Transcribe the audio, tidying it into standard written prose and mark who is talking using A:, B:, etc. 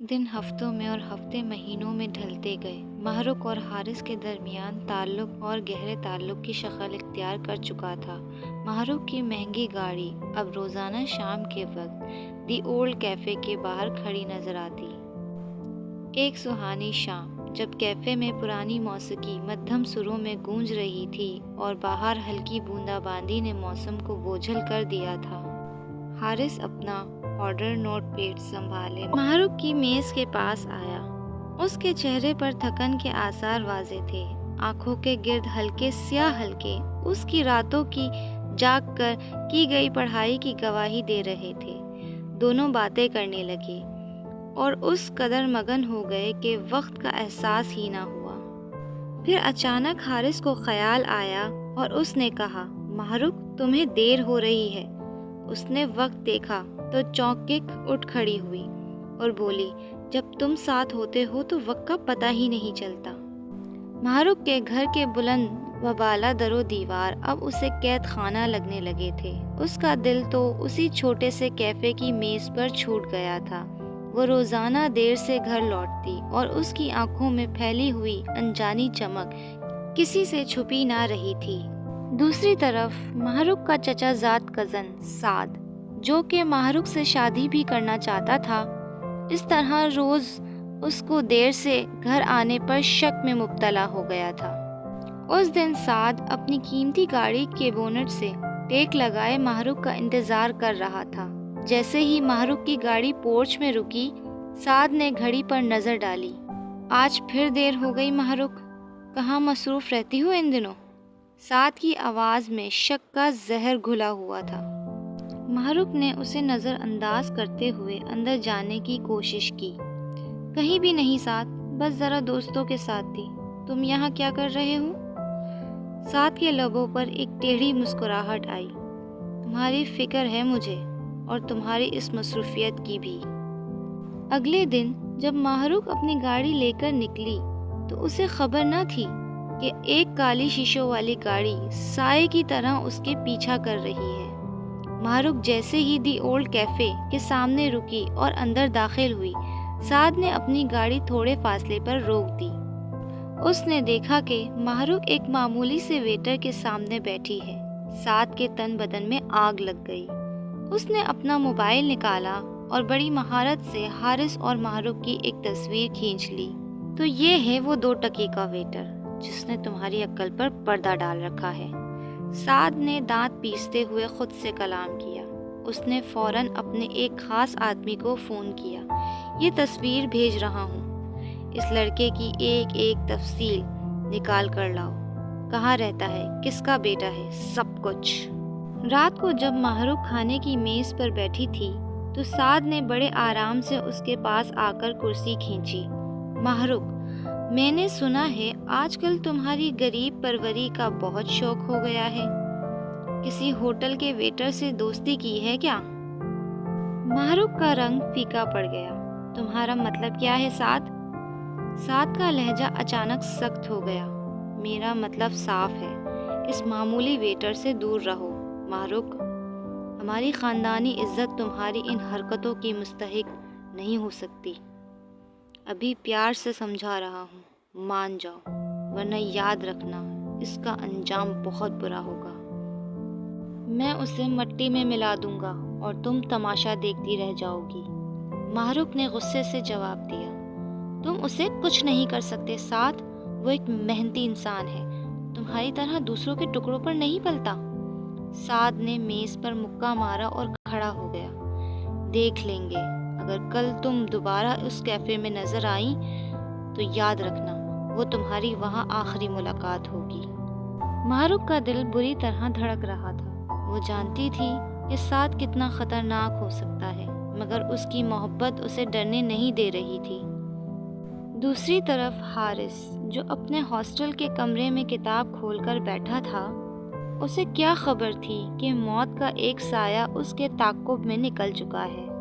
A: दिन हफ्तों में और हफ्ते महीनों में ढलते गए। महरुख और हारिस के दरमियान ताल्लुक़ और गहरे ताल्लुक़ की शक्ल इख्तियार कर चुका था। महरुख की महंगी गाड़ी अब रोज़ाना शाम के वक्त दी ओल्ड कैफ़े के बाहर खड़ी नज़र आती। एक सुहानी शाम जब कैफ़े में पुरानी मौसीकी मध्यम सुरों में गूंज रही थी और बाहर हल्की बूंदाबांदी ने मौसम को बोझल कर दिया था। हारिस अपना ऑर्डर नोट पैड संभाले महरुख की मेज के पास आया। उसके चेहरे पर थकन के आसार वाज़े थे। आंखों के गिर्द हल्के स्याह हल्के उसकी रातों की जाग कर की गई पढ़ाई की गवाही दे रहे थे। दोनों बातें करने लगे और उस कदर मगन हो गए कि वक्त का एहसास ही ना हुआ। फिर अचानक हारिस को ख्याल आया और उसने कहा, महरुख तुम्हें देर हो रही है। उसने वक्त देखा तो चौंक के उठ खड़ी हुई और बोली, जब तुम साथ होते हो तो वक्त का पता ही नहीं चलता। महरुख के घर के बुलंद व बाला दरो दीवार अब उसे कैद खाना लगने लगे थे। उसका दिल तो उसी छोटे से कैफे की मेज पर छूट गया था। वो रोजाना देर से घर लौटती और उसकी आंखों में फैली हुई अनजानी चमक किसी से छुपी ना रही थी। दूसरी तरफ महरुख का चचाजाद कज़न साद, जो कि महरुख से शादी भी करना चाहता था, इस तरह रोज उसको देर से घर आने पर शक में मुब्तला हो गया था। उस दिन साद अपनी कीमती गाड़ी के बोनट से टेक लगाए महरुख का इंतजार कर रहा था। जैसे ही महरुख की गाड़ी पोर्च में रुकी, साद ने घड़ी पर नजर डाली। आज फिर देर हो गई महरुख, कहाँ मसरूफ रहती हो इन दिनों? साद की आवाज में शक का जहर घुला हुआ था। महरुख ने उसे नजरअंदाज करते हुए अंदर जाने की कोशिश की। कहीं भी नहीं साद, बस जरा दोस्तों के साथ थी। तुम यहाँ क्या कर रहे हो? साद के लबों पर एक टेढ़ी मुस्कुराहट आई। तुम्हारी फिक्र है मुझे और तुम्हारी इस मसरूफियत की भी। अगले दिन जब महरुख अपनी गाड़ी लेकर निकली तो उसे खबर न थी कि एक काली शीशों वाली गाड़ी साए की तरह उसके पीछा कर रही है। महरुख जैसे ही दी ओल्ड कैफे के सामने रुकी और अंदर दाखिल हुई, साद ने अपनी गाड़ी थोड़े फासले पर रोक दी। उसने देखा कि महरुख एक मामूली से वेटर के सामने बैठी है। साद के तन बदन में आग लग गई। उसने अपना मोबाइल निकाला और बड़ी महारत से हारिस और महरुख की एक तस्वीर खींच ली। तो ये है वो 2 टके का वेटर जिसने तुम्हारी अक्ल पर पर्दा डाल रखा है। साद ने दांत पीसते हुए खुद से कलाम किया। उसने फौरन अपने एक खास आदमी को फोन किया। ये तस्वीर भेज रहा हूँ। इस लड़के की एक एक तफसील निकाल कर लाओ। कहाँ रहता है, किसका बेटा है, सब कुछ। रात को जब महरुख खाने की मेज पर बैठी थी तो साद ने बड़े आराम से उसके पास आकर कुर्सी खींची। महरुख, मैंने सुना है आजकल तुम्हारी गरीब परवरी का बहुत शौक हो गया है। किसी होटल के वेटर से दोस्ती की है क्या? महरुख का रंग फीका पड़ गया। तुम्हारा मतलब क्या है साद? साद का लहजा अचानक सख्त हो गया। मेरा मतलब साफ है, इस मामूली वेटर से दूर रहो। महरुख, हमारी खानदानी इज्जत तुम्हारी इन हरकतों की मुस्तहिक नहीं हो सकती। अभी प्यार से समझा रहा हूँ, मान जाओ, वरना याद रखना इसका अंजाम बहुत बुरा होगा। मैं उसे मिट्टी में मिला दूंगा और तुम तमाशा देखती रह जाओगी। महरुख ने गुस्से से जवाब दिया। तुम उसे कुछ नहीं कर सकते साद, वो एक मेहनती इंसान है, तुम्हारी तरह दूसरों के टुकड़ों पर नहीं पलता। साद ने मेज पर मुक्का मारा और खड़ा हो गया। देख लेंगे, अगर कल तुम दोबारा उस कैफे में नजर आई तो याद रखना वो तुम्हारी वहाँ आखिरी मुलाकात होगी। महरुख का दिल बुरी तरह धड़क रहा था। वो जानती थी कि साद कितना खतरनाक हो सकता है, मगर उसकी मोहब्बत उसे डरने नहीं दे रही थी। दूसरी तरफ हारिस, जो अपने हॉस्टल के कमरे में किताब खोलकर बैठा था, उसे क्या खबर थी कि मौत का एक साया उसके ताक़ुब में निकल चुका है।